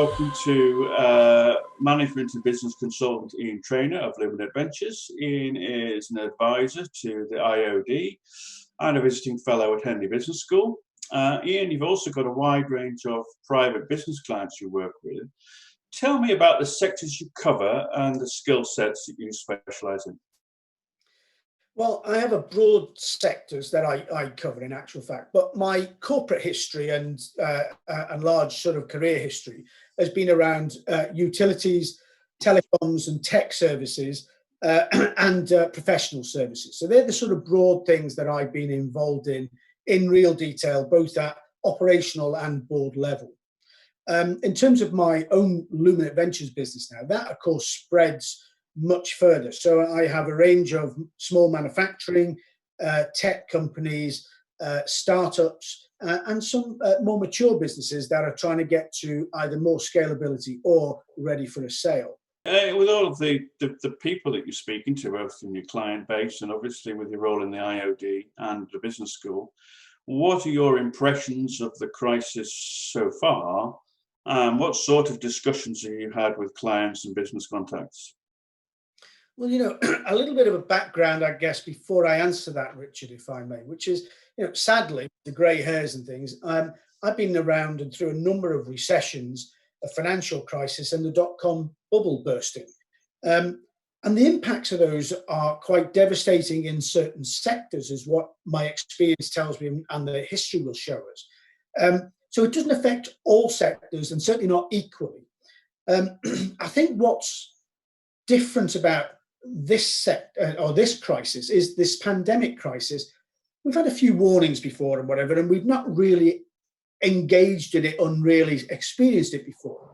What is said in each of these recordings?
talking to management and business consultant Ian Traynor of Luminate Ventures. Ian is an advisor to the IOD and a visiting fellow at Henley Business School. Ian, you've also got a wide range of private business clients you work with. Tell me about the sectors you cover and the skill sets that you specialise in. Well, I have a broad sectors that I cover in actual fact, but my corporate history and large sort of career history has been around utilities, telecoms and tech services and professional services. So they're the sort of broad things that I've been involved in real detail, both at operational and board level. In terms of my own Luminate Ventures business now, that of course spreads much further. So I have a range of small manufacturing, tech companies, startups, and some more mature businesses that are trying to get to either more scalability or ready for a sale. With all of the people that you're speaking to, both in your client base and obviously with your role in the IOD and the business school, what are your impressions of the crisis so far? What sort of discussions have you had with clients and business contacts? Well, you know, a little bit of a background, I guess, before I answer that, Richard, if I may, which is, you know, sadly, the grey hairs and things, I've been around and through a number of recessions, a financial crisis and the dot-com bubble bursting. And the impacts of those are quite devastating in certain sectors, is what my experience tells me and the history will show us. So it doesn't affect all sectors and certainly not equally. I think what's different about this this crisis is this pandemic crisis. We've had a few warnings before and whatever, and we've not really engaged in it and really experienced it before.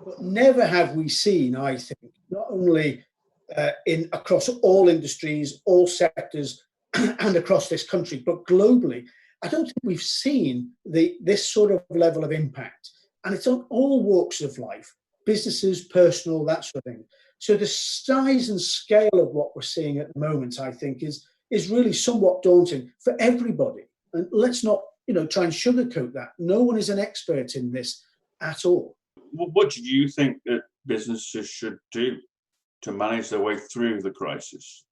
But never have we seen, I think, not only across all industries, all sectors, and across this country, but globally, I don't think we've seen this sort of level of impact. And it's on all walks of life, businesses, personal, that sort of thing. So the size and scale of what we're seeing at the moment, I think, is really somewhat daunting for everybody. And let's not, you know, try and sugarcoat that. No one is an expert in this at all. What do you think that businesses should do to manage their way through the crisis?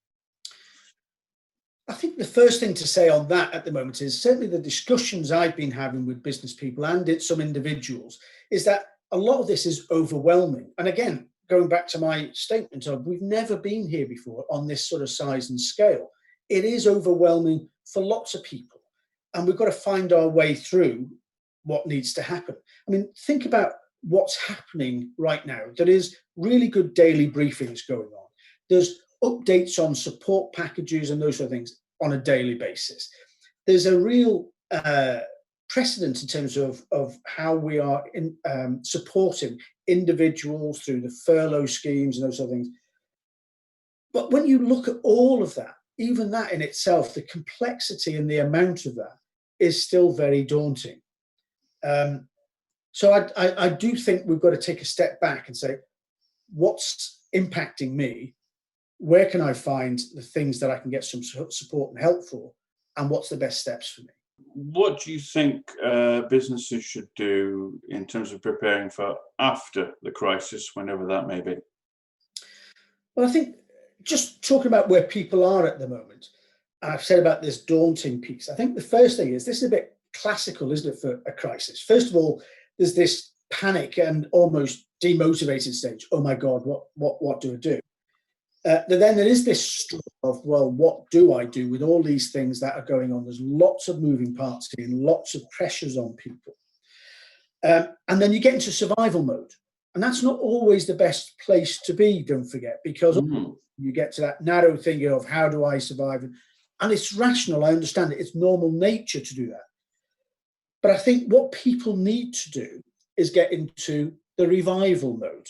I think the first thing to say on that at the moment is certainly the discussions I've been having with business people and some individuals is that a lot of this is overwhelming. And again, going back to my statement of we've never been here before on this sort of size and scale. It is overwhelming for lots of people. And we've got to find our way through what needs to happen. I mean, think about what's happening right now. There is really good daily briefings going on. There's updates on support packages and those sort of things on a daily basis. There's a real precedent in terms of how we are supporting individuals through the furlough schemes and those sort of things. But when you look at all of that, even that in itself, the complexity and the amount of that is still very daunting. So I do think we've got to take a step back and say, what's impacting me? Where can I find the things that I can get some support and help for? And what's the best steps for me? What do you think businesses should do in terms of preparing for after the crisis, whenever that may be? Well, I think just talking about where people are at the moment, and I've said about this daunting piece, I think the first thing is this is a bit classical, isn't it, for a crisis? First of all, there's this panic and almost demotivated stage. Oh my God, what do I do? Then there is this struggle of, well, what do I do with all these things that are going on? There's lots of moving parts here and lots of pressures on people. And then you get into survival mode. And that's not always the best place to be, don't forget, because you get to that narrow thinking of how do I survive? And it's rational, I understand it. It's normal nature to do that. But I think what people need to do is get into the revival mode.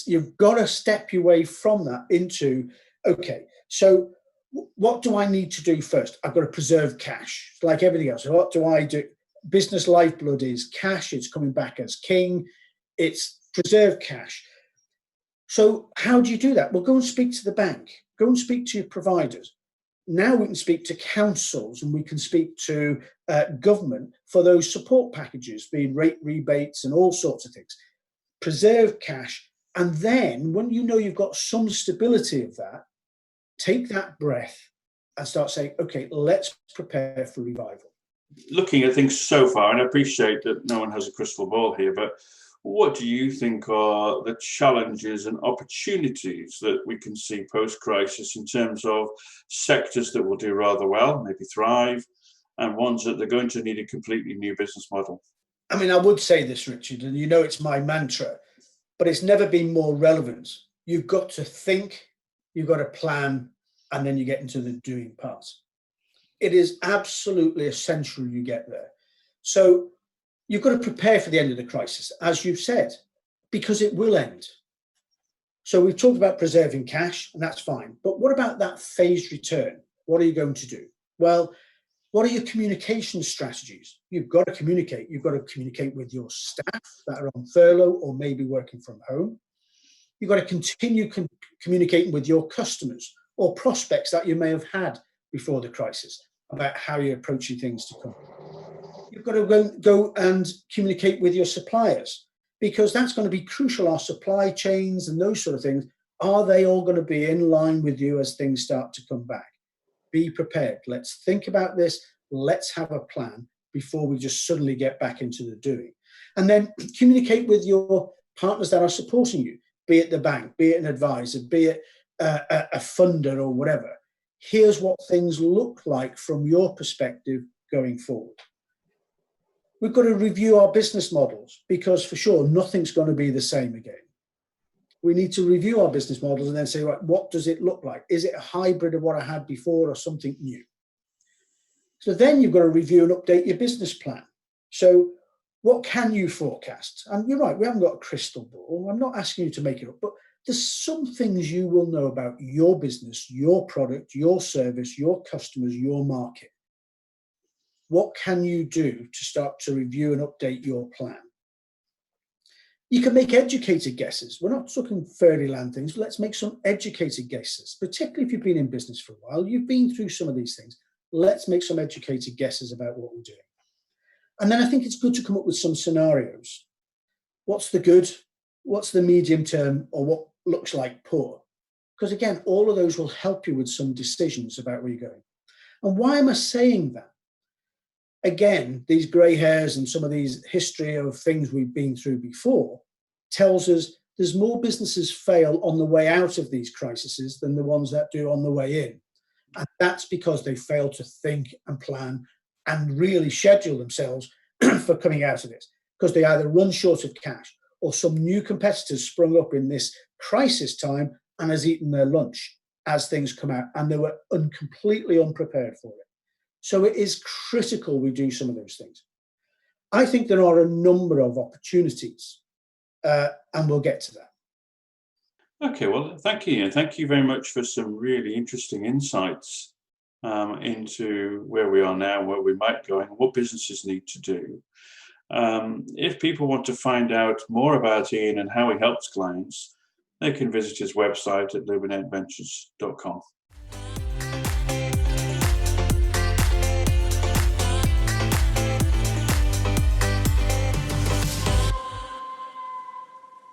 You've got to step your way from that into, okay, so what do I need to do first? I've got to preserve cash, like everything else. So what do I do? Business lifeblood is cash. It's coming back as king. It's preserve cash. So how do you do that? Well, go and speak to the bank. Go and speak to your providers. Now we can speak to councils and we can speak to government for those support packages, being rate rebates and all sorts of things. preserve cash, and then when you know you've got some stability of that, take that breath and start saying, okay, let's prepare for revival. Looking at things so far, and I appreciate that no one has a crystal ball here, but what do you think are the challenges and opportunities that we can see post-crisis in terms of sectors that will do rather well, maybe thrive, and ones that they're going to need a completely new business model? I mean, I would say this, Richard, and you know it's my mantra, but it's never been more relevant. You've got to think, you've got to plan, and then you get into the doing part. It is absolutely essential you get there. So you've got to prepare for the end of the crisis, as you've said, because it will end. So we've talked about preserving cash, and that's fine. But what about that phased return? What are you going to do? Well, what are your communication strategies? You've got to communicate. You've got to communicate with your staff that are on furlough or maybe working from home. You've got to continue communicating with your customers or prospects that you may have had before the crisis about how you're approaching things to come. You've got to go and communicate with your suppliers, because that's going to be crucial. Our supply chains and those sort of things, are they all going to be in line with you as things start to come back? Be prepared. Let's think about this. Let's have a plan before we just suddenly get back into the doing. And then communicate with your partners that are supporting you, be it the bank, be it an advisor, be it a funder or whatever. Here's what things look like from your perspective going forward. We've got to review our business models, because for sure, nothing's going to be the same again. We need to review our business models and then say, right, what does it look like? Is it a hybrid of what I had before or something new? So then you've got to review and update your business plan. So what can you forecast? And you're right, we haven't got a crystal ball. I'm not asking you to make it up, but there's some things you will know about your business, your product, your service, your customers, your market. What can you do to start to review and update your plan? You can make educated guesses. We're not talking fairyland things, but let's make some educated guesses, particularly if you've been in business for a while. You've been through some of these things. Let's make some educated guesses about what we're doing. And then I think it's good to come up with some scenarios. What's the good? What's the medium term? Or what looks like poor? Because again, all of those will help you with some decisions about where you're going. And why am I saying that? Again, these grey hairs and some of these history of things we've been through before tells us there's more businesses fail on the way out of these crises than the ones that do on the way in. And that's because they fail to think and plan and really schedule themselves for coming out of this, because they either run short of cash or some new competitors sprung up in this crisis time and has eaten their lunch as things come out, and they were completely unprepared for it. So it is critical we do some of those things. I think there are a number of opportunities, and we'll get to that. Okay, well, thank you, Ian. Thank you very much for some really interesting insights into where we are now, where we might go, and what businesses need to do. If people want to find out more about Ian and how he helps clients, they can visit his website at luminateventures.com.